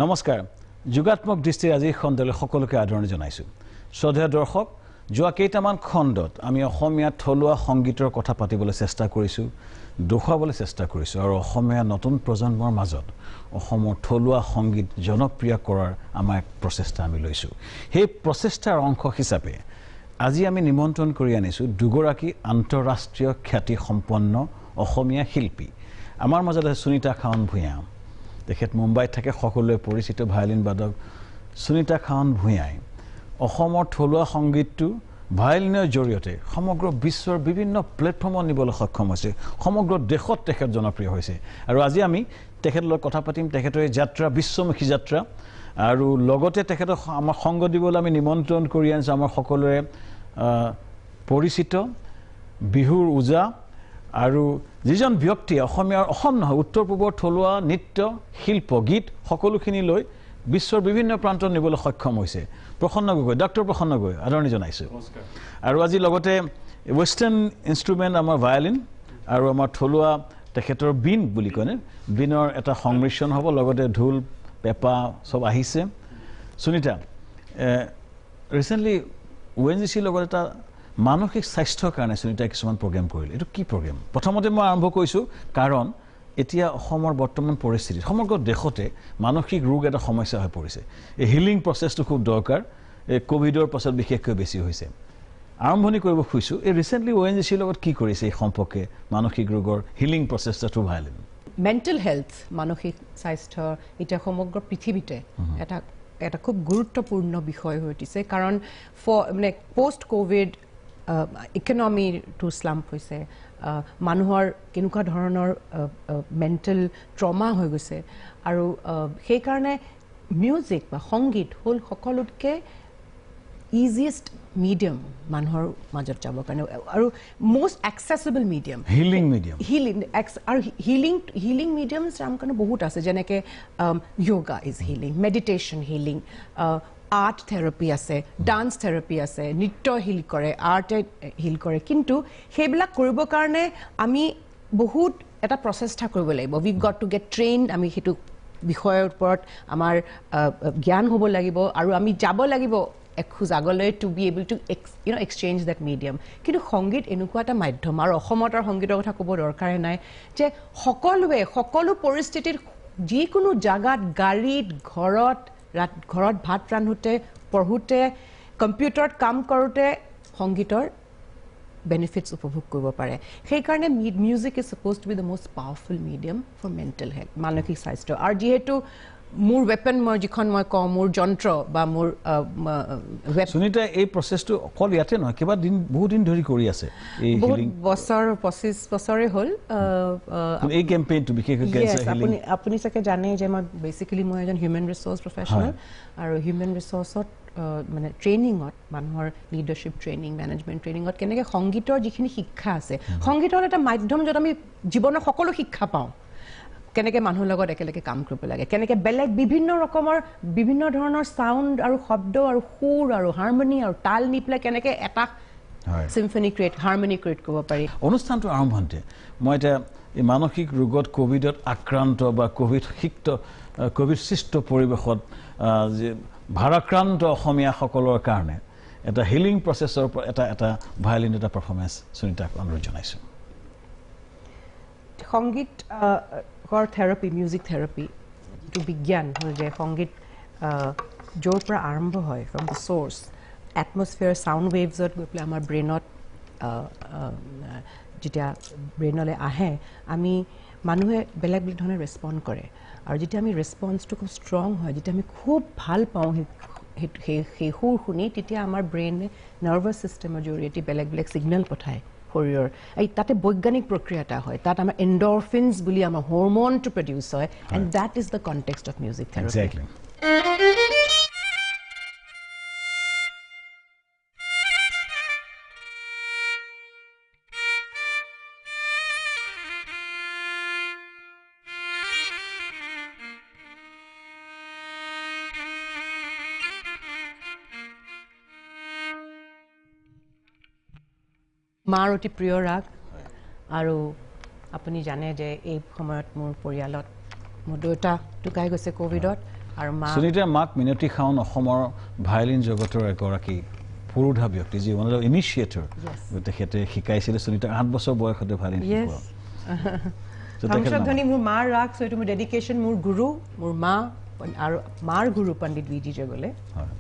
নমস্কাৰ যুগাত্মক দৃষ্টিৰ আজি খণ্ডলৈ সকলোকে আদৰণি জনাইছো শ্ৰদ্ধেয় দৰ্শক যোৱা কেইটামান খণ্ডত আমি অসমীয়া থলুৱা সংগীতৰ কথা পাতিবলৈ চেষ্টা কৰিছো দেখুৱাবলৈ চেষ্টা কৰিছো আৰু অসমীয়া নতুন প্ৰজন্মৰ মাজত অসমৰ থলুৱা সংগীত জনপ্ৰিয় কৰাৰ আমাৰ এক প্ৰচেষ্টা আমি লৈছো সেই প্ৰচেষ্টাৰ অংশ হিচাপে আজি আমি নিমন্ত্ৰণ কৰি আনিছো দুগৰাকী আন্তঃৰাষ্ট্ৰীয় খ্যাতি সম্পন্ন অসমীয়া শিল্পী আমাৰ মাজত আছে সুনিতা খাউন ভূঞা তেখেত মুম্বাইত থাকে সকলোৱে পৰিচিত ভায়োলিন বাদক সুনিতা খাউন ভূঞাই অসমৰ থলুৱা সংগীতটো ভায়োলিনৰ জৰিয়তে সমগ্ৰ বিশ্বৰ বিভিন্ন প্লেটফৰ্মত নিবলৈ সক্ষম হৈছে সমগ্ৰ দেশত তেখেত জনপ্ৰিয় হৈছে আৰু আজি আমি তেখেতৰ লগত কথা পাতিম তেখেতৰ যাত্ৰা বিশ্বমুখী যাত্ৰা আৰু লগতে তেখেতক আমাৰ সংগ দিবলৈ আমি নিমন্ত্ৰণ কৰি আনিছো আমাৰ সকলোৰে পৰিচিত বিহুৰ উজা আৰু যিজন ব্যক্তি অসম নহয় উত্তৰ পূবৰ থলুৱা নৃত্য শিল্প গীত সকলোখিনি লৈ বিশ্বৰ বিভিন্ন প্ৰান্তত নিবলৈ সক্ষম হৈছে প্ৰসন্ন গগৈ ডক্টৰ প্ৰসন্ন গগৈ আদৰণি জনাইছো নমস্কাৰ আৰু আজি লগতে ৱেষ্টাৰ্ণ ইনষ্ট্ৰুমেণ্ট আমাৰ ভায়োলিন আৰু আমাৰ থলুৱা তেখেতৰ বিন বুলি কয় বিনৰ এটা সংমিশ্ৰণ হ'ব লগতে ঢোল পেপা সব আহিছে সুনিতা ৰিসেন্টলি ওএনজিচিৰ লগত এটা মানসিক স্বাস্থ্যৰ কাৰণে সুনিতা কিছুমান প্ৰগ্ৰাম কৰিলে এটো কি প্ৰগ্ৰাম প্ৰথমতে মই আৰম্ভ কৰিছো কাৰণ এতিয়া অসমৰ বৰ্তমান পৰিস্থিতি সমগ্ৰ দেশতে মানসিক ৰোগ এটা সমস্যা হৈ পৰিছে এই হিলিং প্ৰচেছটো খুব দৰকাৰ এই কোভিডৰ পাছত বিশেষকৈ বেছি হৈছে আৰম্ভণি কৰিব খুজিছো এই ৰিসেন্টলি ওএনজিচিৰ লগত কি কৰিছে এই সম্পৰ্কে মানসিক ৰোগৰ হিলিং প্ৰচেছটো ভায়োলিন মেন্টাল হেলথ মানসিক স্বাস্থ্য এটা সমগ্ৰ পৃথিৱীতে এটা খুব গুৰুত্বপূৰ্ণ বিষয় হৈ উঠিছে কাৰণ মানে post covid economy to slump হৈছে মানুহৰ কেনেকুৱা ধৰণৰ মেন্টাল ট্ৰমা হৈ গৈছে আৰু সেই কাৰণে মিউজিক বা সংগীত হ'ল সকলোতকৈ ইজিয়েষ্ট মিডিয়াম মানুহৰ মাজত যাবৰ কাৰণে আৰু most accessible medium healing medium আৰু healing mediums আমাৰ কাৰণে বহুত আছে যেনেকৈ yoga is healing meditation healing art therapy আছে dance therapy আছে নৃত্য হিল কৰে art হিল কৰে কিন্তু সেইবিলাক কৰিবৰ কাৰণে আমি বহুত এটা প্ৰচেষ্টা কৰিব লাগিব we got to get trained আমি হেতু বিষয়ৰ ওপৰত আমাৰ জ্ঞান হ'ব লাগিব আৰু আমি যাব লাগিব এখোজ আগলৈ to be able to exchange that medium কিন্তু সংগীত এনেকুৱা এটা মাধ্যম আৰু অসমত সংগীতৰ কথা ক'ব দৰকাৰে নাই যে সকলো পৰিস্থিতিত যিকোনো জাগাত গাড়ীত ঘৰত ভাত ৰান্ধোতে পঢ়োতে কম্পিউটাৰত কাম কৰোতে সংগীতৰ benefits উপভোগ কৰিব পাৰে সেই কাৰণে music is supposed to be the most powerful medium for mental health মানসিক স্বাস্থ্য আৰু যেহেতু মোৰ weapon মই যিখন মই কওঁ মোৰ যন্ত্ৰ বা মোৰ সুনিতা এই প্ৰচেছটো অকল ইয়াতে নহয় কিবা দিন বহুত দিন ধৰি কৰি আছে এই হিলিং বছৰ 25 বছৰে হ'ল এই কেম্পেইনটো বিশেষকৈ ক্যান্সাৰ হিলিং আপুনি চাগে জানে যে মই বেসিক্যালি মই এজন হিউম্যান ৰিসোৰ্স প্ৰফেশনাল আৰু হিউম্যান ৰিসোৰ্সত মানে ট্ৰেইনিঙত মানুহৰ লিডাৰশ্বিপ ট্ৰেইনিং মেনেজমেন্ট ট্ৰেইনিঙত কেনেকৈ সংগীতৰ যিখিনি শিক্ষা আছে সংগীতৰ এটা মাধ্যম য'ত আমি জীৱনৰ সকলো শিক্ষা পাওঁ কেনেকৈ মানুহৰ লগত একেলগে কাম কৰিব লাগে কেনেকৈ বেলেগ বিভিন্ন ধৰণৰ সাউন্ড আৰু শব্দ আৰু সুৰ আৰু হাৰমনি আৰু তাল নি পেলাই কেনেকৈ এটা সিম্ফনি ক্ৰিয়েট হাৰমনি ক্ৰিয়েট কৰিব পাৰি অনুষ্ঠানটো আৰম্ভণতে মই এটা এই মানসিক ৰোগত কোভিডত আক্ৰান্ত বা কোভিড সৃষ্ট পৰিৱেশত যে ভাৰাক্ৰান্ত অসমীয়াসকলৰ কাৰণে এটা হিলিং প্ৰচেছৰ এটা ভায়োলিন এটা পাৰফৰ্মেন্স সুনিতাক অনুৰোধ জনাইছো সংগীত থেৰাপি মিউজিক থেৰাপি যিটো বিজ্ঞান হ'ল যে সংগীত য'ৰ পৰা আৰম্ভ হয় ফ্ৰম দ্য চ'ৰ্চ এটমছফিয়াৰ চাউণ্ড ৱেভছত গৈ পেলাই আমাৰ ব্ৰেইনত যেতিয়া ব্ৰেইনলৈ আহে আমি মানুহে বেলেগ ধৰণে ৰেছপণ্ড কৰে আৰু যেতিয়া আমি ৰেছপন্সটো খুব ষ্ট্ৰং হয় যেতিয়া আমি খুব ভাল পাওঁ সেই সুৰ শুনি তেতিয়া আমাৰ ব্ৰেইনে নাৰ্ভাছ ছিষ্টেমৰ জৰিয়তে বেলেগ ছিগনেল পঠায় শৰীৰৰ এই তাতে বৈজ্ঞানিক প্ৰক্ৰিয়া এটা হয় তাত আমাৰ এণ্ডৰফিনছ বুলি আমাৰ হৰমনটো প্ৰডিউচ হয় and that is the context of music therapy মাৰ অতি প্ৰিয় ৰাগ আৰু আপুনি জানে যে এই সময়ত মোৰ পৰিয়ালত মোৰ দেউতা ঢুকাই গৈছে কোভিডত আৰু মা সুনীতাৰ মাক মিনতী খাউন অসমৰ ভায়লিন জগতৰ এগৰাকী পুৰুধা ব্যক্তি যি ওৱান অফ দ্য ইনিচিয়েটৰ তেখেতে শিকাইছিলে সুনীতাক 8 বছৰ বয়সতে ভায়লিন শিকোৱা হংসধ্বনি মোৰ মাৰ ৰাগ সো এইটো মোৰ ডেডিকেশ্যন মোৰ গুৰু মোৰ মা আৰু মাৰ গুৰু পণ্ডিত বি জি জগলে হয়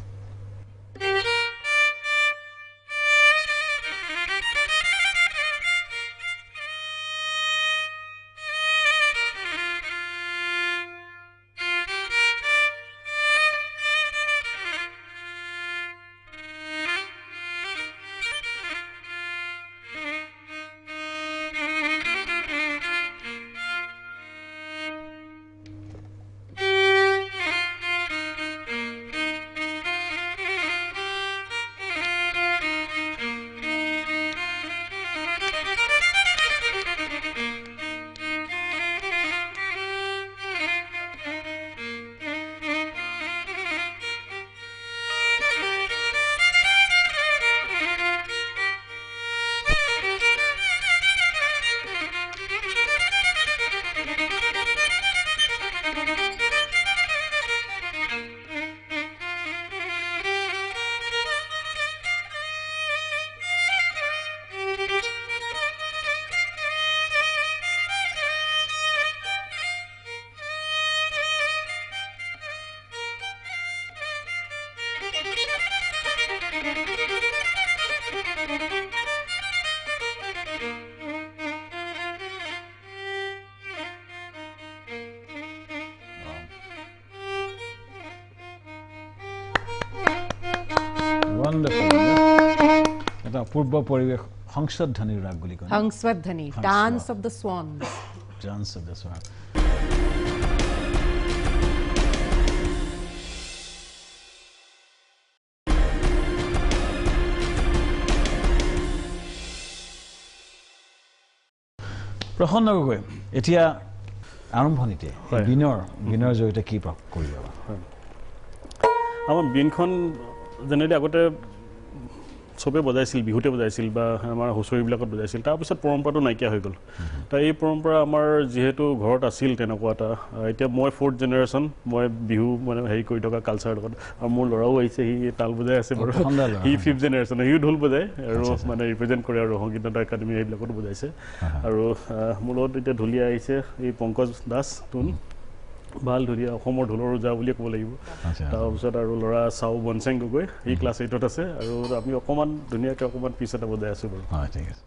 এটা পূৰ্ব পৰিৱেশ হংসধ্বনিৰ ৰাগ বুলি কয় Hamsadhwani dance of the swans dance of the swan Prasanna Gogoi এতিয়া আৰম্ভণিতে বিনৰ জৰিয়তে কি কৰিব আমাৰ বিনখন জেনেৰেলি আগতে চবে বজাইছিল বিহুতে বজাইছিল বা আমাৰ হুঁচৰিবিলাকত বজাইছিল তাৰপিছত পৰম্পৰাটো নাইকিয়া হৈ গ'ল তাৰ এই পৰম্পৰা আমাৰ যিহেতু ঘৰত আছিল তেনেকুৱা এটা এতিয়া মই 4th জেনেৰেশ্যন মই বিহু মানে হেৰি কৰি থকা কালচাৰৰ লগত আৰু মোৰ ল'ৰাও আহিছে সি তাল বজাই আছে বাৰু সি 5th জেনেৰেশ্যন সিও ঢোল বজায় আৰু মানে ৰিপ্ৰেজেণ্ট কৰে আৰু সংগীত নাটক একাডেমি সেইবিলাকতো বজাইছে আৰু মোৰ লগত এতিয়া ঢুলীয়া আহিছে এই পংকজ দাস টোন ভাল ধুনীয়া অসমৰ ঢোলৰ ৰজা বুলিয়ে ক'ব লাগিব তাৰপিছত আৰু ল'ৰা চাও বনচেং গগৈ সি ক্লাছ 8ত আছে আৰু আমি অকণমান ধুনীয়াকৈ অকণমান পিছ এটা বজাই আছোঁ বাৰু হয় ঠিক আছে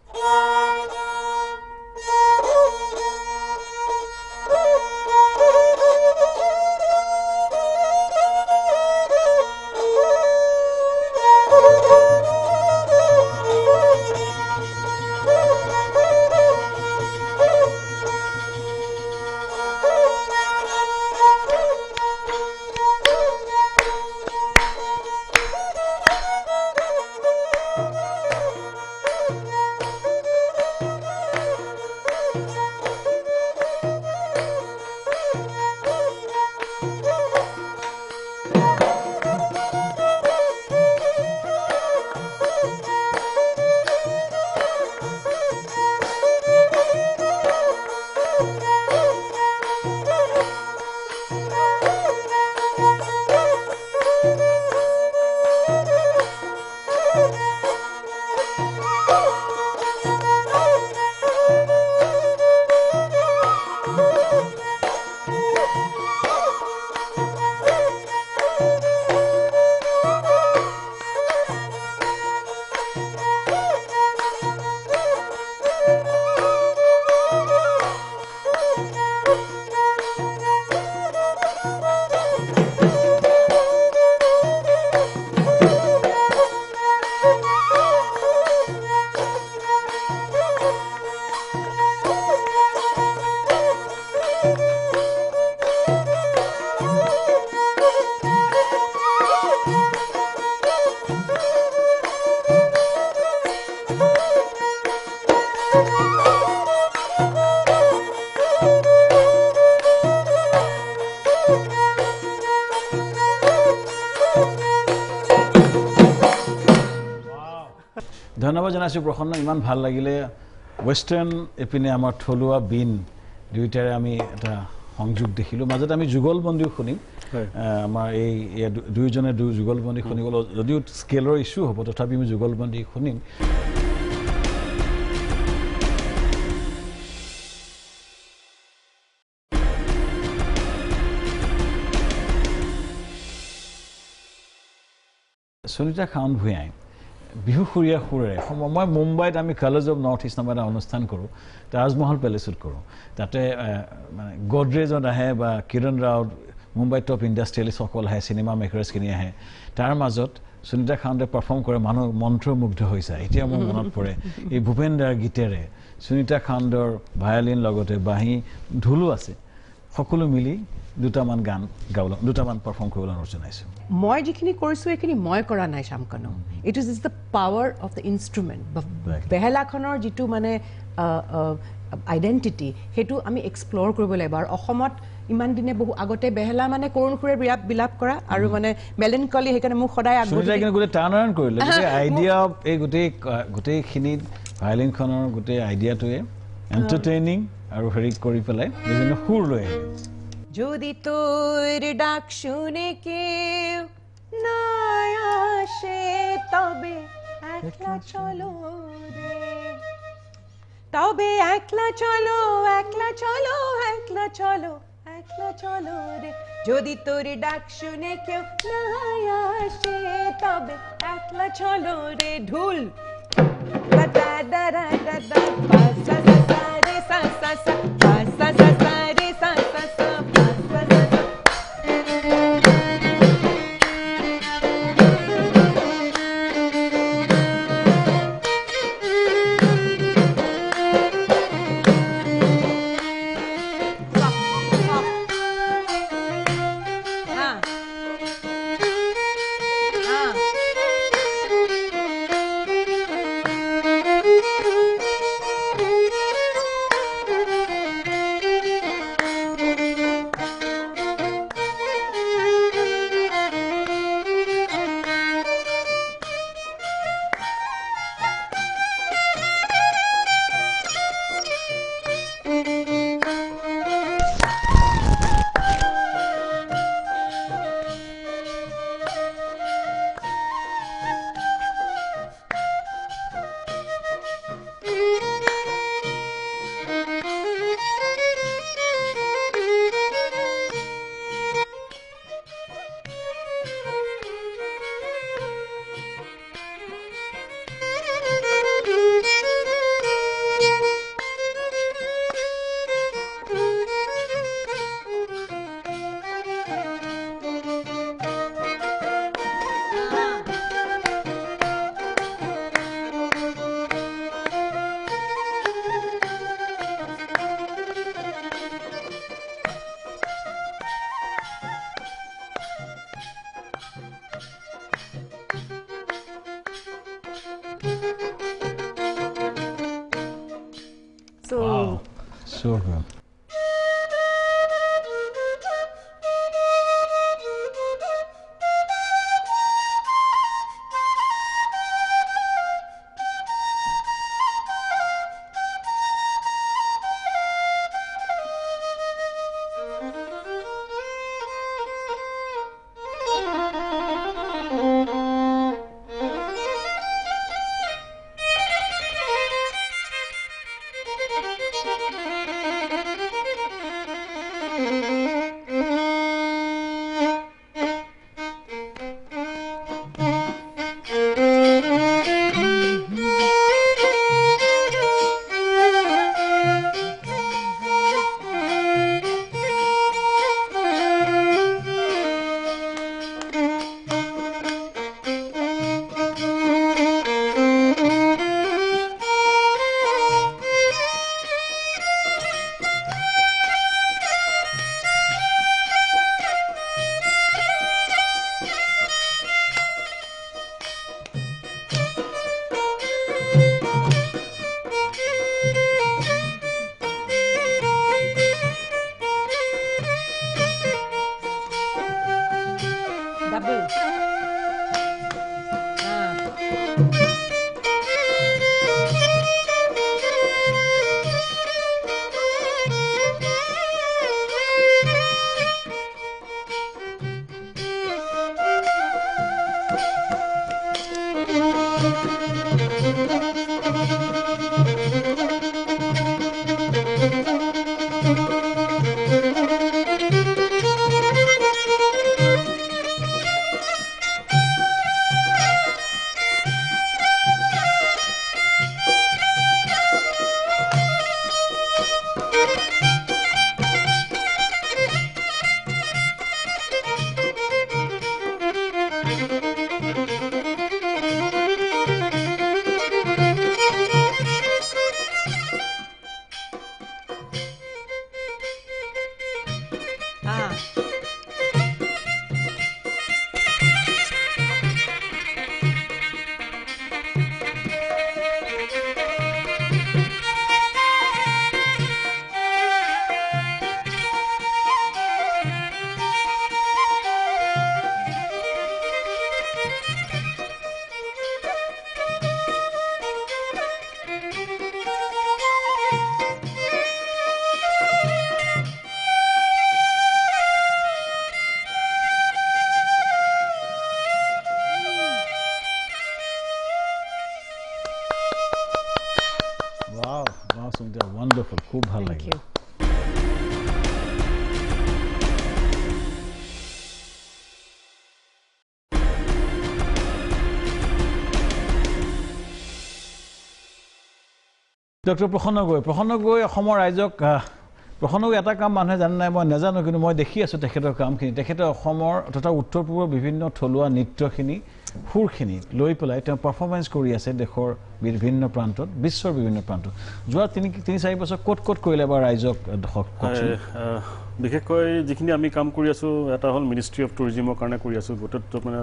ধন্যবাদ জানাইছোঁ প্ৰসন্ন ইমান ভাল লাগিলে ৱেষ্টাৰ্ণ এপিনে আমাৰ থলুৱা বিন দুইটাৰে আমি এটা সংযোগ দেখিলোঁ মাজত আমি যুগলবন্দীও শুনিম আমাৰ এই দুয়োজনে যুগলবন্দী শুনিবলৈ যদিও স্কেলৰ ইছ্যু হ'ব তথাপি আমি যুগলবন্দী শুনিম সুনিতা খাউন ভূঞাই বিহুসুৰীয়া সুৰেৰে মই মুম্বাইত আমি কালাৰ্ছ অফ নৰ্থ ইষ্ট নামৰ এটা অনুষ্ঠান কৰোঁ তাজমহল পেলেচত কৰোঁ তাতে মানে গডৰেজত আহে বা কিৰণ ৰাও মুম্বাইত টপ ইণ্ডাষ্ট্ৰিয়েলিষ্টসকল আহে চিনেমা মেকাৰ্ছখিনি আহে তাৰ মাজত সুনিতা খাউনে পাৰফৰ্ম কৰে মানুহ মন্ত্ৰমুগ্ধ হৈ যায় এতিয়া মোৰ মনত পৰে এই ভূপেন দাৰ গীতেৰে সুনিতা খাউনৰ ভায়লিন লগতে বাঁহী ঢোলো আছে সকলো মিলি দুটামান গান গাবলৈ দুটামান পাৰফৰ্ম কৰিবলৈ অনুৰোধ জনাইছোঁ মই যিখিনি কৰিছোঁ এইখিনি মই কৰা নাই Shyamkanu it is the power of the instrument বেহেলাখনৰ যিটো মানে আইডেণ্টিটি সেইটো আমি এক্সপ্ল'ৰ কৰিব লাগিব আৰু অসমত ইমান দিনে বহু আগতে বেহেলা মানে কৰুণ সুৰে বিলাপ কৰা আৰু মানে মেলেনকলি সেইকাৰণে মোক সদায় গোটেই টাৰ্ণ কৰিলে আইডিয়া এই গোটেইখিনি ভায়লিনখনৰ গোটেই আইডিয়াটোৱে এণ্টাৰটেইনিং আৰু হেৰি কৰি পেলাই বিভিন্ন সুৰ লৈ আহিলে যদি তোর ডাক শুনে কেউ না আসে তবে একলা চলো রে তবে একলা চলো একলা চলো একলা চলো একলা চলো রে যদি তোর ডাক শুনে কেউ না আসে তবে একলা চলো রে ঢুল da da da da da da pa sa sa sa re sa sa sa pa sa sa sa re sa sa sa pa sa sa sa Wow, so good. awesome. They are wonderful. খুব ভাল Thank লাগিল. you. Doctor প্ৰসন্ন গগৈ অসমৰ ৰাইজক প্ৰসন্ন গগৈ এটা কাম মানুহে জানে নাই মই নাজানো কিন্তু মই দেখি আছোঁ তেখেতৰ কামখিনি তেখেতে অসমৰ তথা উত্তৰ পূবৰ বিভিন্ন থলুৱা নৃত্যখিনি সুৰখিনি লৈ পেলাই তেওঁ পাৰফৰ্মেঞ্চ কৰি আছে দেশৰ বিভিন্ন প্ৰান্তত বিশ্বৰ বিভিন্ন প্ৰান্তত যোৱা 3-4 বছৰ ক'ত কৰিলে এবাৰ ৰাইজক কওকচোন বিশেষকৈ যিখিনি আমি কাম কৰি আছোঁ এটা হ'ল মিনিষ্ট্ৰী অফ টুৰিজিমৰ কাৰণে কৰি আছোঁ গোটেই মানে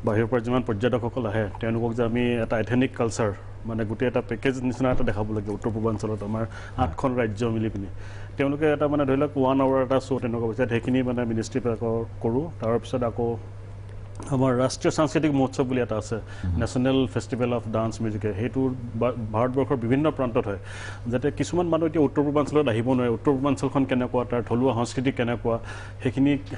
বাহিৰৰ পৰা যিমান পৰ্যটকসকল আহে তেওঁলোকক যে আমি এটা এথেনিক কালচাৰ মানে গোটেই এটা পেকেজ নিচিনা এটা দেখাব লাগে উত্তৰ পূৰ্বাঞ্চলত আমাৰ 8খন ৰাজ্য মিলি পিনি তেওঁলোকে এটা মানে ধৰি লওক 1 আৱাৰ এটা শ্ব' তেনেকুৱা হৈছে সেইখিনি মানে মিনিষ্ট্ৰীৰ পৰা কৰোঁ তাৰপিছত আকৌ আমাৰ ৰাষ্ট্ৰীয় সাংস্কৃতিক মহোৎসৱ বুলি এটা আছে নেশ্যনেল ফেষ্টিভেল অফ ডান্স মিউজিকে সেইটো ভাৰতবৰ্ষৰ বিভিন্ন প্ৰান্তত হয় যাতে কিছুমান মানুহ এতিয়া উত্তৰ পূৰ্বাঞ্চলত আহিব নোৱাৰে উত্তৰ পূৰ্বাঞ্চলখন কেনেকুৱা তাৰ থলুৱা সংস্কৃতি কেনেকুৱা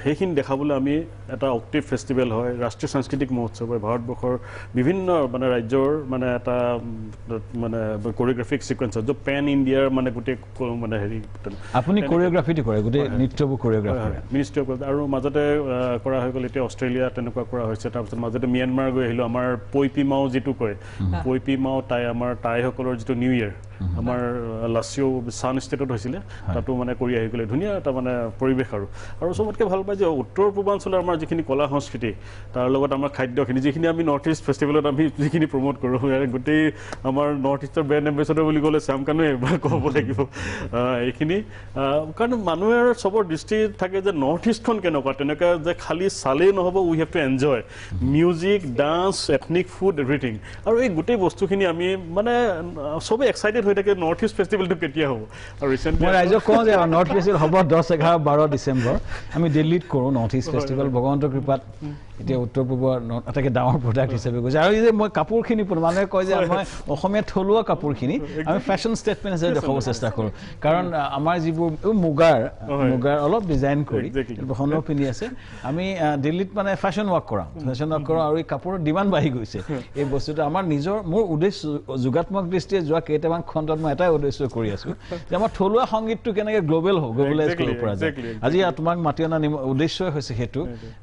সেইখিনি দেখাবলৈ আমি এটা অক্টিভ ফেষ্টিভেল হয় ৰাষ্ট্ৰীয় সাংস্কৃতিক মহোৎসৱ হয় ভাৰতবৰ্ষৰ বিভিন্ন মানে ৰাজ্যৰ মানে এটা মানে কোৰিঅগ্ৰাফিক সিকুৱেন্স হয় য'ত পেন ইণ্ডিয়াৰ মানে গোটেই মানে হেৰি আপুনি কোৰিঅগ্ৰাফিটো কৰে গোটেই নৃত্যবোৰ কোৰিঅগ্ৰাফ কৰে মিনিষ্ট্ৰী অফ আৰু মাজতে কৰা হৈ গ'ল এতিয়া অষ্ট্ৰেলিয়া তেনেকুৱা কৰা হৈছে তাৰপিছত মাজতে ম্যানমাৰ গৈ আহিলোঁ আমাৰ পইপিমাও যিটো কয় পইপিমাও টাইসকলৰ যিটো নিউ ইয়েৰ আমাৰ লাচিও ছান ষ্টেটত হৈছিলে তাতো মানে কৰি আহি গ'লে ধুনীয়া এটা মানে পৰিৱেশ আৰু চবতকৈ ভাল পায় যে উত্তৰ পূৰ্বাঞ্চলৰ আমাৰ যিখিনি কলা সংস্কৃতি তাৰ লগত আমাৰ খাদ্যখিনি যিখিনি আমি নৰ্থ ইষ্ট ফেষ্টিভেলত আমি যিখিনি প্ৰমোট কৰোঁ গোটেই আমাৰ নৰ্থ ইষ্টৰ ব্ৰেণ্ড এম্বেচাডৰ বুলি ক'লে শ্যাম কানুৱে এবাৰ ক'ব লাগিব এইখিনি কাৰণ মানুহৰ চবৰ দৃষ্টি থাকে যে নৰ্থ ইষ্টখন কেনেকুৱা তেনেকুৱা যে খালি চালেই নহ'ব we have to enjoy music dance ethnic food everything আৰু এই গোটেই বস্তুখিনি আমি মানে চবেই এক্সাইটেড হৈ থাকে নৰ্থ ইষ্ট ফেষ্টিভেলটো কেতিয়া হ'ব আৰু ৰিচেণ্টলি মই ৰাইজক কওঁ যে নৰ্থ ইষ্ট ফেষ্টিভেল হ'ব 10-11-12 ডিচেম্বৰ আমি দিল্লীত কৰোঁ নৰ্থ ইষ্ট ফেষ্টিভেল ভগৱন্তৰ কৃপাত এতিয়া উত্তৰ পূবৰ আটাইতকৈ ডাঙৰ প্ৰডাক্ট হিচাপে গৈছে আৰু এই যে মই কাপোৰখিনি মানুহে কয় যে মই অসমীয়া থলুৱা কাপোৰখিনি আমি ফেশ্বন ষ্টেটমেণ্ট হিচাপে দেখাব চেষ্টা কৰোঁ কাৰণ আমাৰ যিবোৰ মুগাৰ অলপ ডিজাইন কৰি প্ৰসন্ন পিন্ধি আছে আমি দিল্লীত মানে ফেশ্বন ৱাক কৰাওঁ আৰু এই কাপোৰৰ ডিমাণ্ড বাঢ়ি গৈছে এই বস্তুটো আমাৰ মোৰ উদ্দেশ্য যোগাত্মক দৃষ্টিয়ে যোৱা কেইটামান খণ্ডত মই এটাই উদ্দেশ্য কৰি আছোঁ যে আমাৰ থলুৱা সংগীতটো কেনেকৈ গ্ল'বেলাইজ কৰিব পৰা যায় আজি তোমাক মাতি অনা উদ্দেশ্যই হৈছে সেইটো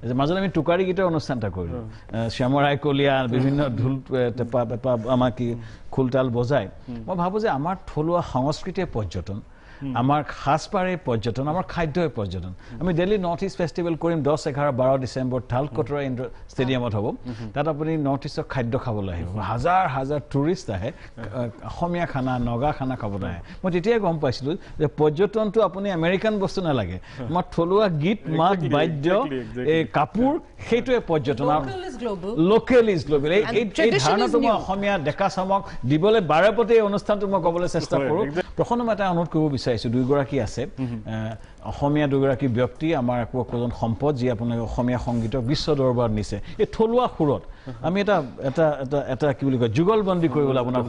যে মাজত আমি টোকাৰী গীতৰ অনুষ্ঠান এটা কৰিলোঁ শ্যামৰাই কলীয়া বিভিন্ন ঢোল টেপা পেপা আমাক কি খোলতাল বজাই মই ভাবোঁ যে আমাৰ থলুৱা সংস্কৃতিয়ে পৰ্যটন আমাৰ সাজপাৰে পৰ্যটন আমাৰ খাদ্যই পৰ্যটন আমি দিল্লী নৰ্থ ইষ্ট ফেষ্টিভেল কৰিম 10-11-12 ডিচেম্বৰ থালকটৰা ইণ্ডোৰ ষ্টেডিয়ামত হ'ব তাত আপুনি নৰ্থ ইষ্টৰ খাদ্য খাবলৈ আহিব হাজাৰ টুৰিষ্ট আহে অসমীয়া খানা নগা খানা খাবলৈ আহে মই তেতিয়াই গম পাইছিলোঁ যে পৰ্যটনটো আপুনি আমেৰিকান বস্তু নালাগে আমাৰ থলুৱা গীত মাত বাদ্য এই কাপোৰ সেইটোৱে পৰ্যটন লোকেল ইজ গ্ল'বেল এই ধাৰণাটো মই অসমীয়া ডেকা চামক দিবলৈ বাৰেপতি এই অনুষ্ঠানটো মই ক'বলৈ চেষ্টা কৰোঁ প্ৰথম এটা অনুৰোধ কৰিব বিচাৰিছোঁ দুইগৰাকী আছে অসমীয়া দুগৰাকী ব্যক্তি আমাৰ একোজন সম্পদ যি আপোনালোকে অসমীয়া সংগীতক বিশ্ব দৰবাৰত নিছে এই থলুৱা সুৰত আমি এটা কি বুলি কয় যুগলবন্দী কৰিবলৈ আপোনাক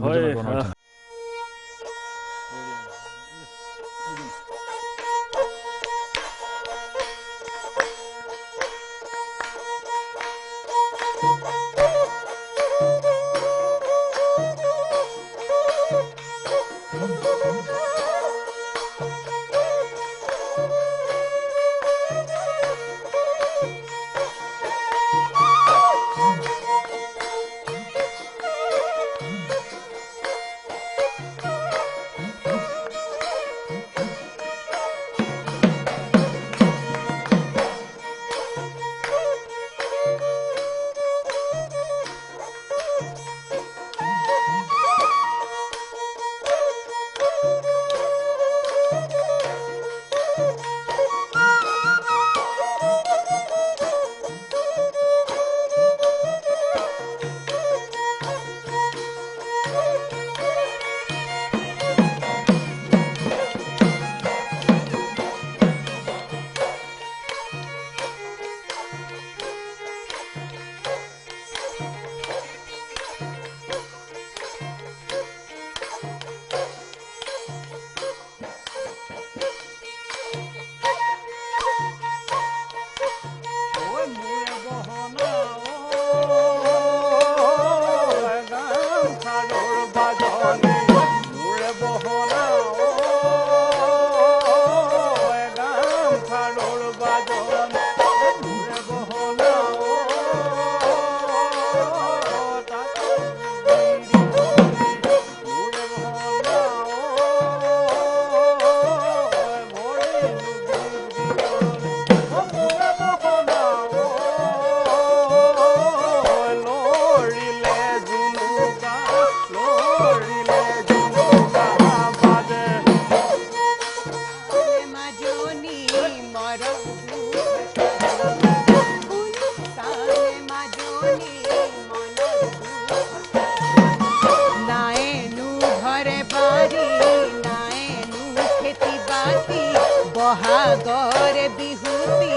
বহাগৰে বিহুতি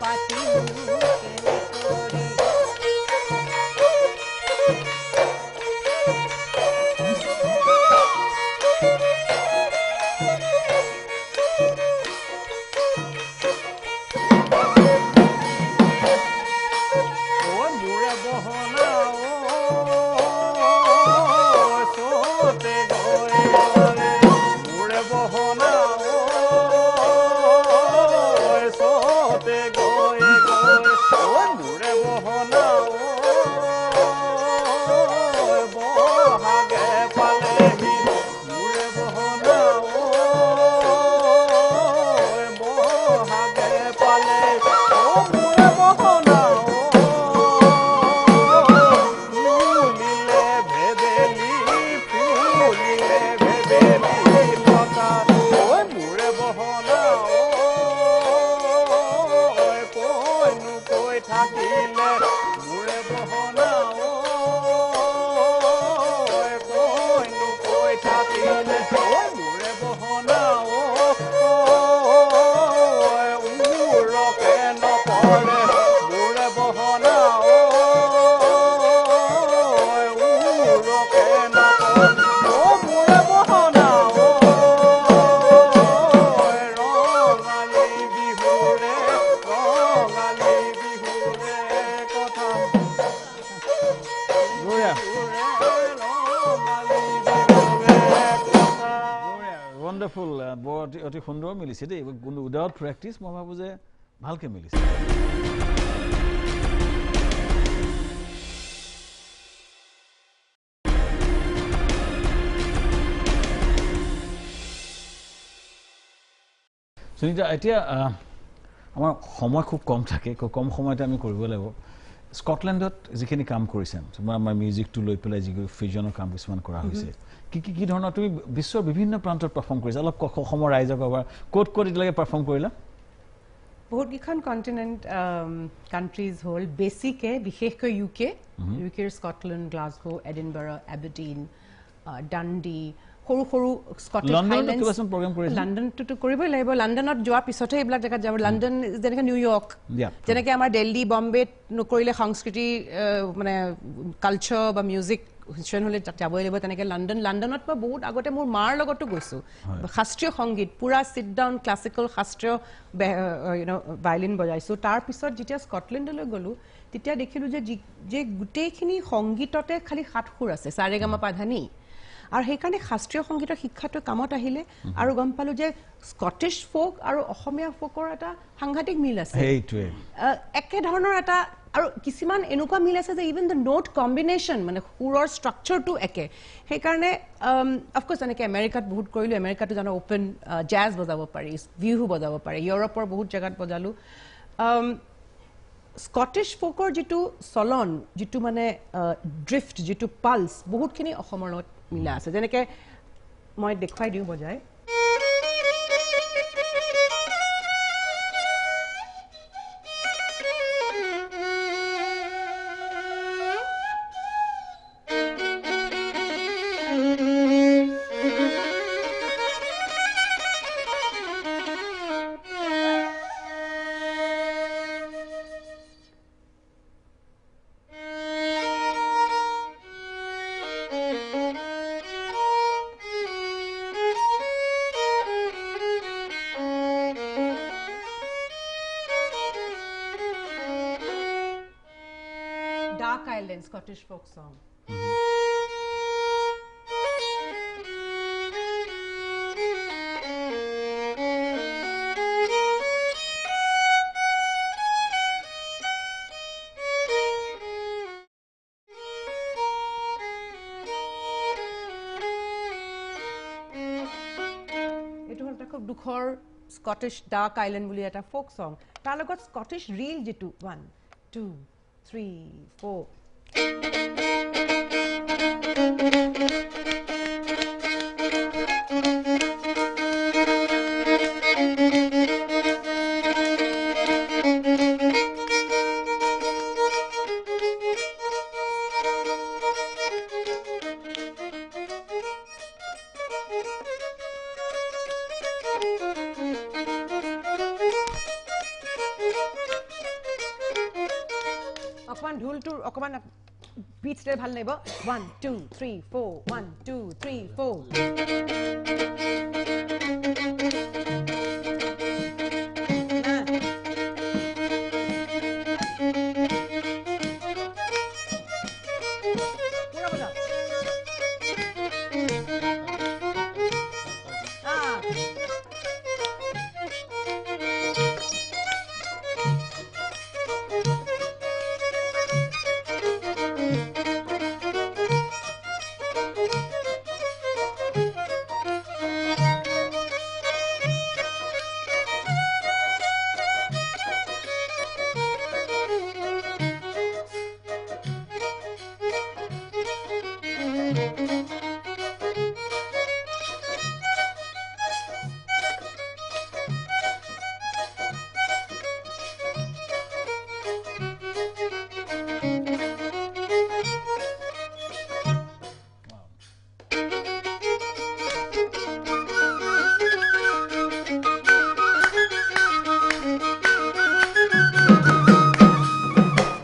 পাতিলো কেনে কৰি wonderful অতি সুন্দৰ মিলিছে দেই উইদাউট প্ৰেক্টিছ মই ভাবো যে ভালকে মিলিছে সুনিতা এতিয়া আমাৰ সময় খুব কম থাকে কম সময়তে আমি কৰিব লাগিব স্কটলেণ্ডত যিখিনি কাম কৰিছে আমাৰ মিউজিকটো লৈ পেলাই যি ফিউজনৰ কাম কিছুমান কৰা হৈছে কি ধৰণৰ তুমি বিশ্বৰ বিভিন্ন প্ৰান্তত পাৰফৰ্ম কৰিছা অলপ অসমৰ ৰাইজক এবাৰ ক'ত এতিয়ালৈকে পাৰফৰ্ম কৰিলা বহুত কেইখন কণ্টিনেণ্ট কাণ্ট্ৰিজ হ'ল বেছিকে বিশেষকৈ ইউকেৰ স্কটলেণ্ড গ্লাছগো এডিনবাৰা এবডিন ডাণ্ডি সৰু সৰু স্কটিছ হাইলেণ্ডছ লণ্ডনটো কৰিবই লাগিব লণ্ডনত যোৱাৰ পিছতহে এইবিলাক জেগাত যাব লণ্ডন যেনেকৈ নিউয়ৰ্ক যেনেকৈ আমাৰ দিল্লী বম্বেত নকৰিলে সংস্কৃতি মানে কালচাৰ বা মিউজিক হুচন হ'লে যাবই লাগিব তেনেকৈ লণ্ডনত মই বহুত আগতে মোৰ মাৰ লগতো গৈছোঁ শাস্ত্ৰীয় সংগীত পুৰা চিট ডাউন ক্লাছিকেল শাস্ত্ৰীয় ভায়লিন বজাইছোঁ তাৰপিছত যেতিয়া স্কটলেণ্ডলৈ গ'লোঁ তেতিয়া দেখিলোঁ যে গোটেইখিনি সংগীততে খালি 7 সুৰ আছে সাৰেগামা পাধানি আৰু সেইকাৰণে শাস্ত্ৰীয় সংগীতৰ শিক্ষাটো কামত আহিলে আৰু গম পালোঁ যে স্কটিছ ফোক আৰু অসমীয়া ফোকৰ এটা সাংঘাতিক মিল আছে একেধৰণৰ এটা আৰু কিছুমান এনেকুৱা মিল আছে যে ইভেন দ্য নোট কম্বিনেশ্যন মানে সুৰৰ ষ্ট্ৰাকচাৰটো একে সেইকাৰণে অফক'ৰ্ছ এনেকৈ আমেৰিকাত বহুত কৰিলোঁ আমেৰিকাটো জানো অ'পেন জেজ বজাব পাৰি বিহু বজাব পাৰি ইউৰোপৰ বহুত জেগাত বজালোঁ স্কটিছ ফোকৰ যিটো চলন যিটো মানে ড্ৰিফ্ট যিটো পালছ বহুতখিনি অসমৰ লগত মিলা আছে যেনেকৈ মই দেখুৱাই দিওঁ বজাই Dark Island Scottish folk song. It was a দুখৰ Scottish Dark Island বুলি এটা folk song. তাৰ লগত Scottish reel যিটো 1 2 3 4 অকমান ঢোলটোৰ অকমান বিটছৰে ভাল লাগিব 1 2 3 4 1 2 3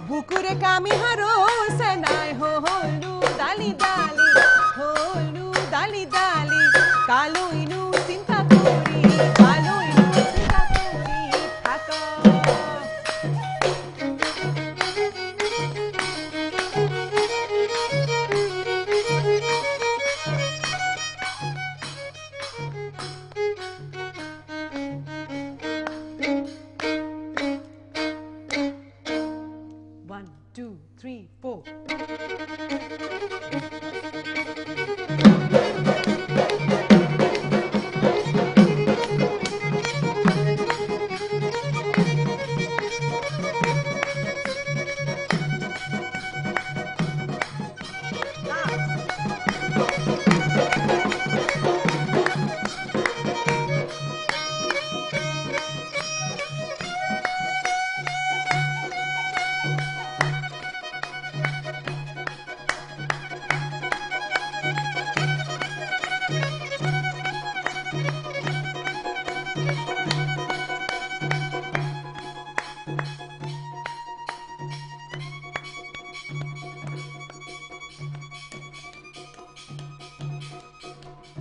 বুকুৰে কামি হাৰো সেনাই হলু দালি দালি হলু দালি দালি কালো ইনু চিন্তা কৰি থাক One, two, three, four.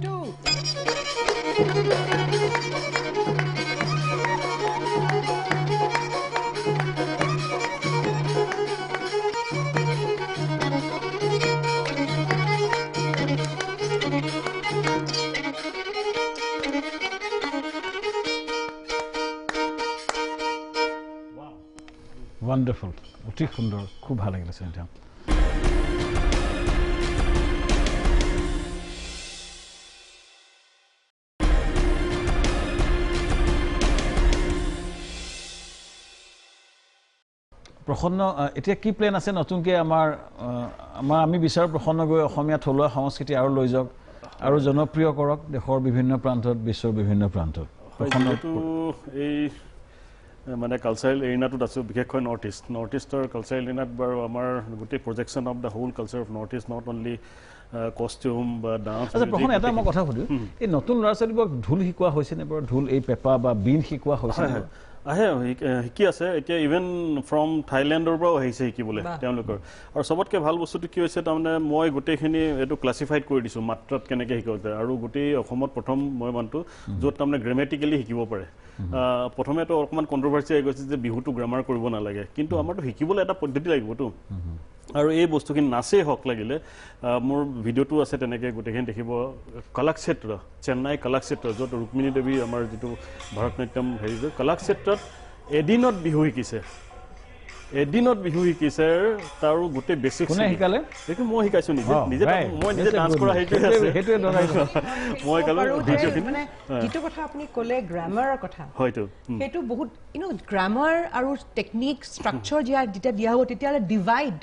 Two. Wonderful. অতি সুন্দৰ, খুব ভাল লাগিলে চিন্তা। প্ৰসন্ন এতিয়া কি প্লেন আছে নতুনকৈ আমি বিচাৰোঁ প্ৰসন্ন গৈ অসমীয়া থলুৱা সংস্কৃতি আৰু লৈ যাওক আৰু জনপ্ৰিয় কৰক দেশৰ বিভিন্ন প্ৰান্তত বিশ্বৰ বিভিন্ন প্ৰান্তত প্ৰসন্নটো এই মানে কালচাৰেল এৰিনাটোত আছোঁ বিশেষকৈ নৰ্থ ইষ্টৰ কালচাৰেল এৰিনাত বাৰু আমাৰ গোটেই projection of the whole culture of North East not only costume বা ডান্স। আচ্ছা প্ৰসন্ন এটা মই কথা সুধোঁ এই নতুন ল'ৰা ছোৱালীবোৰক ঢোল শিকোৱা হৈছেনে বাৰু ঢোল এই পেঁপা বা বিন শিকোৱা হৈছে আহে শিকি আছে এতিয়া ইভেন ফ্ৰম থাইলেণ্ডৰ পৰাও আহিছে শিকিবলৈ তেওঁলোকৰ আৰু চবতকৈ ভাল বস্তুটো কি হৈছে তাৰমানে মই গোটেইখিনি এইটো ক্লাছিফাইড কৰি দিছোঁ মাত্ৰাত কেনেকৈ শিকাব যায় আৰু গোটেই অসমত প্ৰথম মই মানটো য'ত তাৰমানে গ্ৰামেটিকেলি শিকিব পাৰে প্ৰথমেতো অকণমান কণ্ট্ৰভাৰ্চি আহি গৈছে যে বিহুটো গ্ৰামাৰ কৰিব নালাগে কিন্তু আমাৰতো শিকিবলৈ এটা পদ্ধতি লাগিবতো আৰু এই বস্তুখিনি নাচেই হওক লাগিলে মোৰ ভিডিঅ'টো আছে তেনেকৈ গোটেইখিনি দেখিব কলাক্ষেত্ৰ চেন্নাই কলাক্ষেত্ৰ য'ত ৰুক্মিণী দেৱী আমাৰ যিটো ভাৰতনাট্যম হেৰি যে কলাক্ষেত্ৰত এদিনত বিহু শিকিছে তাৰো গোটেই বেছিক শিকালে সেইটো মই শিকাইছোঁ নিজে ডান্স কৰা সেইটোৱে মই যিটো কথা আপুনি ক'লে গ্ৰামাৰৰ কথা হয়তো সেইটো বহুত গ্ৰামাৰ আৰু টেকনিক ষ্ট্ৰাকচাৰ যেতিয়া দিয়া হ'ব তেতিয়াহ'লে ডিভাইড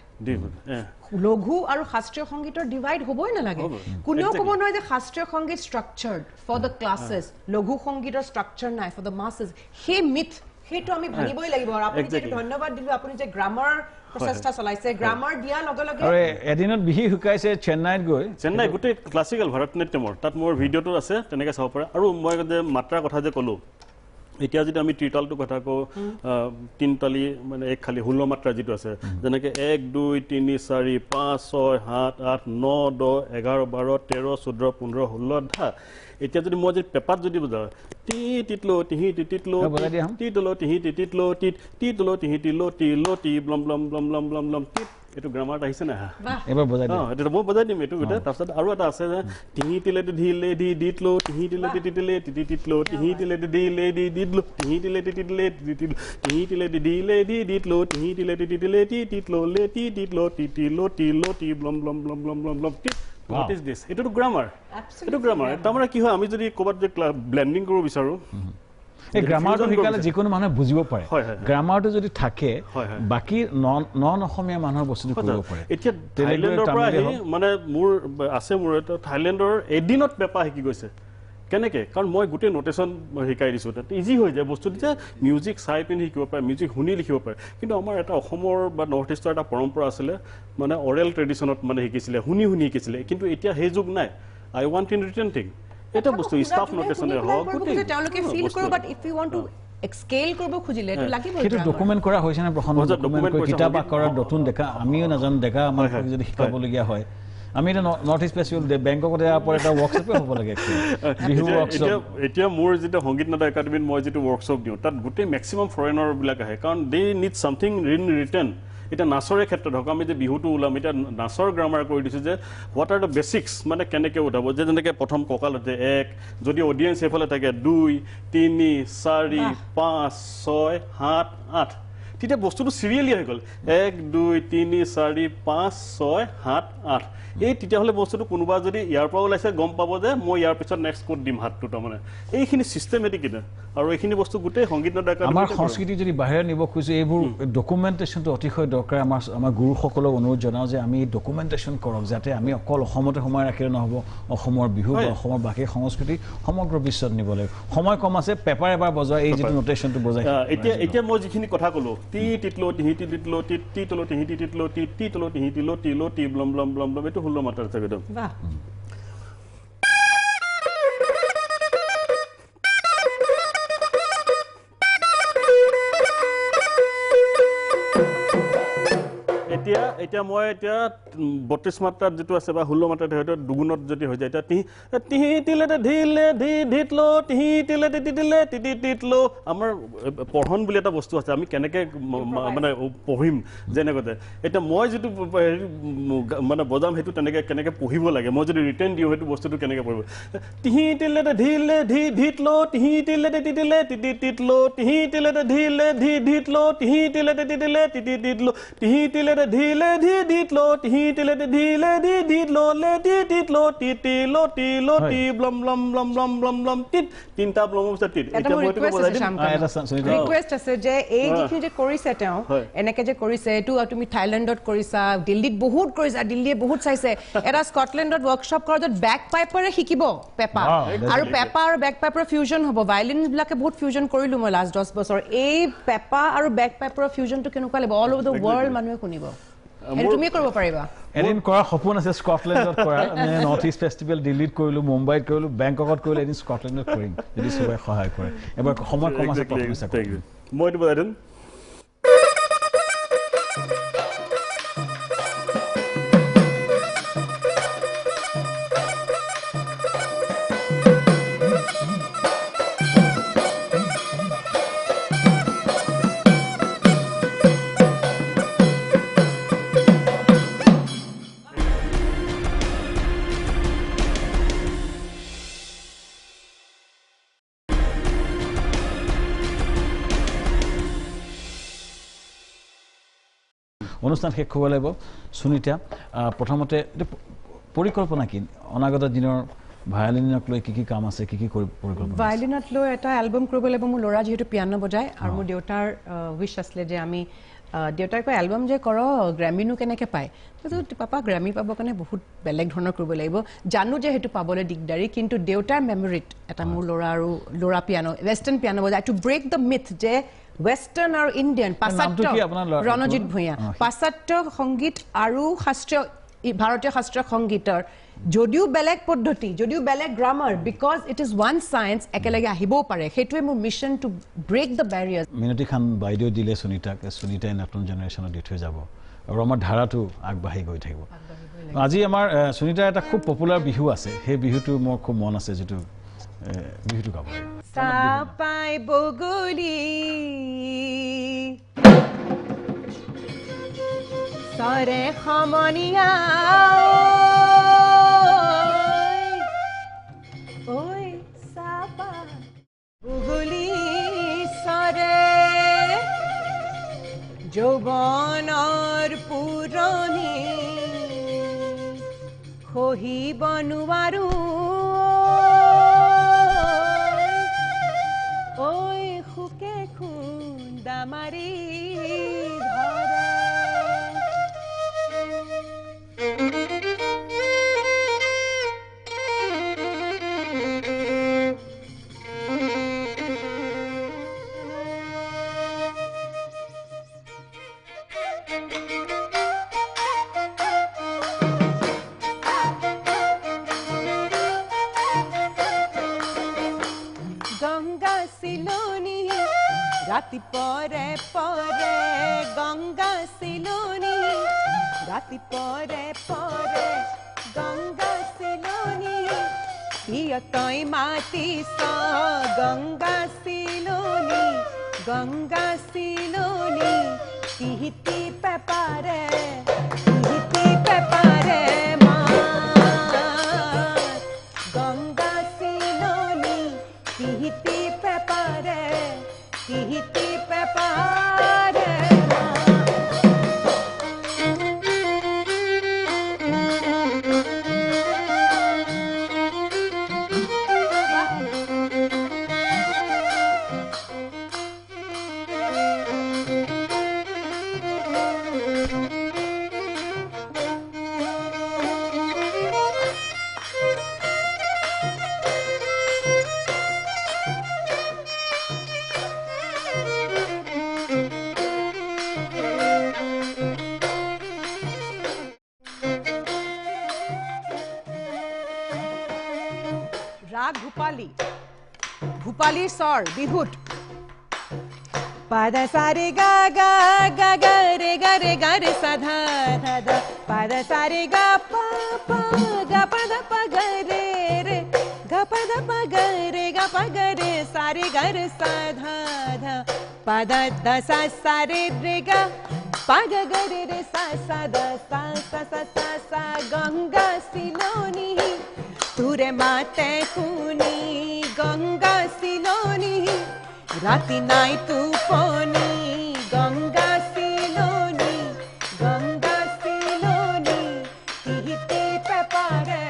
লঘু আৰু শাস্ত্ৰীয় সংগীতৰ ডিভাইড হ'বই নালাগে কোনেও ক'ব নোৱাৰে যে শাস্ত্ৰীয় সংগীত ষ্ট্ৰাকচাৰ্ড ফৰ দ্য ক্লাছেছ লঘু সংগীতৰ ষ্ট্ৰাকচাৰ নাই ফৰ দ্য মাছেছ সেই মিথ সেইটো আমি ভাঙিবই লাগিব আৰু আপুনি যে ধন্যবাদ দিলোঁ আপুনি যে গ্ৰামাৰ প্ৰচেষ্টা চলাইছে গ্ৰামাৰ দিয়াৰ লগে লগে আৰু এদিনত বিহু শিকাইছে চেন্নাইত গৈ চেন্নাই গোটেই ক্লাছিকেল ভাৰতনাট্যমৰ তাত মোৰ ভিডিঅ'টো আছে তেনেকৈ চাব পাৰে আৰু মই যে মাত্ৰাৰ কথা যে ক'লোঁ এতিয়া যদি আমি ত্ৰিতালটোৰ কথা কওঁ তিনিতালি মানে এক খালি 16 মাত্ৰা যিটো আছে যেনেকৈ 1 2 3 4 5 6 7 8 9 10 11 12 13 14 15 16 18 এতিয়া যদি মই যদি পেপাত যদি বুজাওঁ টি টিটলো টিহি টিটলো টিটলো টিহি টিটলো টিটলো টিহি টিলো টিলো টি ব্লম ব্লম ব্লম ব্লম ব্লম ব্লম টিট এইটো গ্ৰামাৰত আহিছে না এবাৰ বুজাই দিম এইটো মই বুজাই দিম এইটো গোটেই তাৰপিছত আৰু এটা আছে যে টিহি টিলে ঢিলে ডি ডিটলো টিহি টিলে টিটিলে টিটি টিটলো টিহি টিলে ডিলে ডি ডিটলো টিহি টিলে টিটিলে টিটিলো টিহি টিলে ডিলে ডি ডিটলো টিহি টিলে টিটিলে টি টিটলো লে টি টিটলো টিটিলো টিলো টি ব্লম ব্লম ব্লম ব্লম ব্লম ব্লম টিট What is this? It is grammar. It is grammar. Tamara ki hoy ami jodi kobat je blending koro bicharu. এই গ্ৰামাৰটো শিকালে যিকোনো মানুহে বুজিব পাৰে গ্ৰামাৰটো যদি থাকে বাকি নন অসমীয়া মানুহৰ বস্তুটো কৰিব পাৰে এতিয়া থাইলেণ্ডৰ পৰা আহি মানে মোৰ আছে মোৰ এটা থাইলেণ্ডৰ এদিনত পেপাৰ শিকি গৈছে কেনেকে কাৰণ মই গোটেই নোটেশন শিকাই দিছো তাত ইজি হৈ যায় বস্তুটো যে মিউজিক চাই পিন শিকিব পাৰে মিউজিক শুনি লিখিব পাৰে কিন্তু আমাৰ এটা অসমৰ বা নৰ্থ ইষ্টৰ এটা পৰম্পৰা আছিলে মানে অৰেল ট্ৰেডিশনত মানে শিকিছিলে শুনি শুনি শিকিছিলে কিন্তু এতিয়া সেই যুগ নাই I want in return thing এটা বস্তু স্টাফ নোটেশনে হওক গোটেই তেওঁলোকে ফিল কৰিব but if you want to scale কৰিব খুজিলে এটা লাগিব সেইটো ডকুমেন্ট কৰা হৈছে না প্ৰথম ডকুমেন্ট কৰি কিতাপ আকাৰত নতুন দেখা আমিও নাজানো দেখা আমাৰ যদি শিকাবলগীয়া হয় আমি এটা নৰ্থ ইষ্ট স্পেচিয়েল বেংককতে আপৰ এটা ওয়াৰ্কশ্বপে হ'ব লাগে বিহু ওয়াৰ্কশ্বপ এতিয়া মোৰ যেটা সংগীত নাটক একাডেমিত মই যেটো ওয়াৰ্কশ্বপ দিওঁ তাত গোটেই ম্যাক্সিমাম ফৰেনৰ বিলাক আহে কাৰণ they need something in return এটা নাচৰে ক্ষেত্ৰত হক আমি যে বিহুটো উলাম এটা নাচৰ গ্ৰামাৰ কৰি দিছো যে হোৱাট আৰ দ্য বেসিক্স মানে কেনেকে উঠাব যে যেনেকে প্ৰথম ককালতে 1 যদি অডিয়েন্স এফালে থাকে 2 3 4 5 6 7 8 তেতিয়া বস্তুটো সিৰিয়ালি হৈ গল 1 2 3 4 5 6 7 8 এই তেতিয়া হলে বস্তুটো কোনোবা যদি ইয়াৰ পৰা ওলাইছে গম পাব যে মই ইয়াৰ পিছত নেক্সট কোড দিম হাতটো তাৰমানে এইখিনি সিস্টেমেটিক এটা আৰু এইখিনি বস্তু গোটেই সংগীত নাটক আমাৰ সংস্কৃতি যদি বাহিৰ নিব খুজে এইবোৰ ডকুমেন্টেশনটো অতিশয় দৰকাৰ আমাৰ গুৰুসকলক অনুৰোধ জনাও যে আমি ডকুমেন্টেশন কৰক যাতে আমি অকল অসমতে সময় ৰাখিলে নহব অসমৰ বিহু বা অসমৰ বাকি সংস্কৃতি সমগ্ৰ বিশ্বত নিব লাগিব সময় কম আছে পেপাৰ এবাৰ বজোৱা এই যেটো নোটেশনটো বজাই এতিয়া মই যিখিনি কথা কলো টি টিটলো টিহি টিটলো টি টিটলো টিহি টিটলো টি টিটলো টিহি টিলো টিলো টি ব্লম ব্লম ব্লম ব্লম এটো 16 মাত্ৰা আছে একদম বাহ এতিয়া মই এতিয়া 32 মাত্ৰাত যেটো আছে বা 16 মাত্ৰাত হয়তো দুগুণত যদি হৈ যায় এটা টিহি টিলে ঢিলে ধি ধিটলো টিহি টিলে টিটিলে টিটি টিটলো আমাৰ পঢ়ন বুলি এটা বস্তু আছে আমি কেনেকে মানে পঢ়িম যেনেকতে এটা মই যেটো মানে বজাম হেতু তেনেকে কেনেকে পঢ়িব লাগে মই যদি ৰিটাৰ্ণ দিও হেতু বস্তুটো কেনেকে পঢ়িব টিহি টিলে ঢিলে ধি ধিটলো টিহি টিলে টিটিলে টিটি টিটলো টিহি টিলে ঢিলে ধি ধিটলো টিহি টিলে টিটিলে টিটি টিটলো টিহি টিলে ঢিলে ধি ডিটলো টিহি টিলে ঢিলে ধি ডিটলো লে টি টিটলো টিটিলো টিলো টি ব্লম ব্লম ব্লম ব্লম ব্লম ব্লম টিট তিনটা ব্লম আছে টিট এটা মই তোক বজাই দিম ৰিকুৱেষ্ট আছে যে এই যিখিনি যে কৰিছে তেওঁ এনেকে যে কৰিছে এটো তুমি থাইলেণ্ডত কৰিছা দিল্লীত বহুত কৰিছা দিল্লীয়ে বহুত চাইছে এটা স্কটলেণ্ডত ওয়াৰ্কশ্বপ কৰাত ব্যাক পাইপাৰে শিকিব পেপাৰ আৰু পেপাৰ আৰু ব্যাক পাইপাৰ ফিউজন হ'ব ভায়োলিন বিলাকে বহুত ফিউজন কৰিলো মই লাষ্ট 10 বছৰ এই পেপাৰ আৰু ব্যাক পাইপাৰৰ ফিউজনটো কেনেকুৱা লাগিব অল ওভাৰ দ্য ওয়াৰ্ল্ড মানুহে শুনিব তুমি কৰিব পাৰিবা এদিন কৰা সপোন আছে স্কটলেণ্ডত কৰা মানে নৰ্থ ইষ্ট ফেষ্টিভেল দিল্লীত কৰিলো মুম্বাইত কৰিলো বেংককত কৰিলো এদিন স্কটলেণ্ডত কৰিম যদি সবাই সহায় কৰে এবাৰ সময় কম আছে মই এইটো বজাই দিম অনুষ্ঠান শেষ হ'ব লাগিব সুনিতা প্ৰথমতে পৰিকল্পনা কি অনাগত দিনৰ ভায়োলিনক লৈ কি কাম আছে কি পৰিকল্পনা ভায়োলিনত লৈ এটা এলবাম কৰিব লাগিব মোৰ ল'ৰা যেহেতু পিয়ানো বজায় আৰু মোৰ দেউতাৰ উইশ আছিলে যে আমি দেউতাই কয় এলবাম যে কৰ গ্ৰামিনো কেনেকৈ পায় তো পাপা গ্ৰামি পাবৰ কাৰণে বহুত বেলেগ ধৰণৰ কৰিব লাগিব জানো যে সেইটো পাবলৈ দিগদাৰী কিন্তু দেউতাৰ মেমৰিত এটা মোৰ ল'ৰা পিয়ানো ৱেষ্টাৰ্ণ পিয়ানো বজায় টু ব্ৰেক দ্য মিথ যে ৱেষ্টাৰ্ণ আৰু ইণ্ডিয়ান পাশ্চাত্য ৰণজিৎ ভূঞা পাশ্চাত্য সংগীত আৰু শাস্ত্ৰীয় ভাৰতীয় শাস্ত্ৰীয় সংগীতৰ যদিও বেলেগ পদ্ধতি যদিও বেলেগ grammar because it is one science একেলগে আহিবও পাৰে সেইটোৱে মোৰ মিছন টু ব্ৰেক দ্য বেৰিয়াৰ্ছ মিনতি খান বাইদেউ দিলে সুনীতাই নতুন জেনেৰেশ্যনত দি থৈ যাব আৰু আমাৰ ধাৰাটো আগবাঢ়ি গৈ থাকিব আজি আমাৰ সুনীতাৰ এটা খুব পপুলাৰ বিহু আছে সেই বিহুটো মোৰ খুব মন আছে যিটো বিহুটো গাব চাপাই বগলী সৰে সমনীয়া ঐ চাপা বগলী সৰে যৌৱনৰ পুৰণি খহিব নোৱাৰো ঐ সুকে খুন্দা মাৰি ধৰে গংগা চিলনি ৰাতি পৰে পৰে গংগা চিলনি ৰাতি পৰে পৰে গংগা চিলনি প্ৰিয় তই মাতিছ গংগা চিলনি তিহিতি পেপাৰে মা গংগা চিলনি তিহিতি পেপাৰে ৰাগ ভূপালীৰ স্বৰ বিহুত পাদ সাৰে গা গা গা গা ৰে গা ৰে গা ৰে সা ধা ধা ধা পাদ সাৰে গা পা পা গা পা ধা পা গা ৰে ৰে গা পা ধা পা গা রে সারে গা রে সা ধা ধা পাদ দা সা সারে রে গা পা গা গা রে রে সা সা দা সা সা সা সা সা গঙ্গা সিলোনি তুরে মাতে কুনি গঙ্গা সিলোনি রাতি নাই তুপনি গঙ্গা সিলোনি তিহিতে পেপারে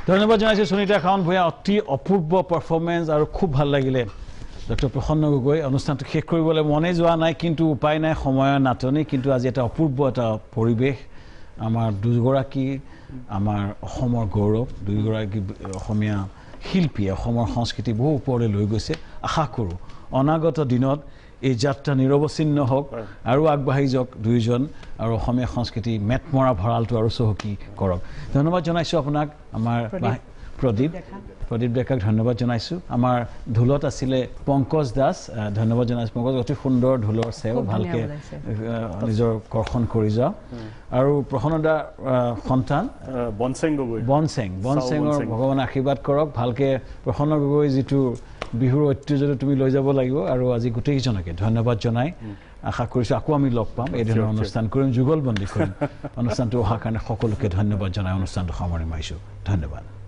ধন্যবাদ জনাইছোঁ সুনীতা খাউন ভূঞা অতি অপূৰ্ব পাৰফৰ্মেঞ্চ আৰু খুব ভাল লাগিলে ডক্টৰ প্ৰসন্ন গগৈ অনুষ্ঠানটো শেষ কৰিবলৈ মনে যোৱা নাই কিন্তু উপায় নাই সময়ৰ নাটনি কিন্তু আজি এটা অপূৰ্ব এটা পৰিৱেশ আমাৰ দুগৰাকী আমাৰ অসমৰ গৌৰৱ দুগৰাকী অসমীয়া শিল্পী অসমৰ সংস্কৃতি বহু ওপৰলৈ লৈ গৈছে আশা কৰোঁ অনাগত দিনত এই যাত্ৰা নিৰৱচ্ছিন্ন হওক আৰু আগবাঢ়ি যাওক দুয়োজন আৰু অসমীয়া সংস্কৃতি মেটমৰা ভঁৰালটো আৰু চহকী কৰক ধন্যবাদ জনাইছোঁ আপোনাক আমাৰ প্ৰদীপ ডেকাক ধন্যবাদ জনাইছোঁ আমাৰ ঢোলত আছিলে পংকজ দাস ধন্যবাদ জনাইছোঁ পংকজ অতি সুন্দৰ ঢোলৰ চেও ভালকৈ নিজৰ কৰ্ষণ কৰি যাওঁ আৰু প্ৰসন্নদাৰ সন্তান বনচেঙৰ ভগৱানে আশীৰ্বাদ কৰক ভালকৈ প্ৰসন্ন গগৈ যিটো বিহুৰ ঐতিহ্যটো তুমি লৈ যাব লাগিব আৰু আজি গোটেইকেইজনকে ধন্যবাদ জনাই আশা কৰিছোঁ আকৌ আমি লগ পাম এই ধৰণৰ অনুষ্ঠান কৰিম যুগলবন্দী কৰিম অনুষ্ঠানটো অহাৰ কাৰণে সকলোকে ধন্যবাদ জনাই অনুষ্ঠানটো সামৰণি মাৰিছোঁ ধন্যবাদ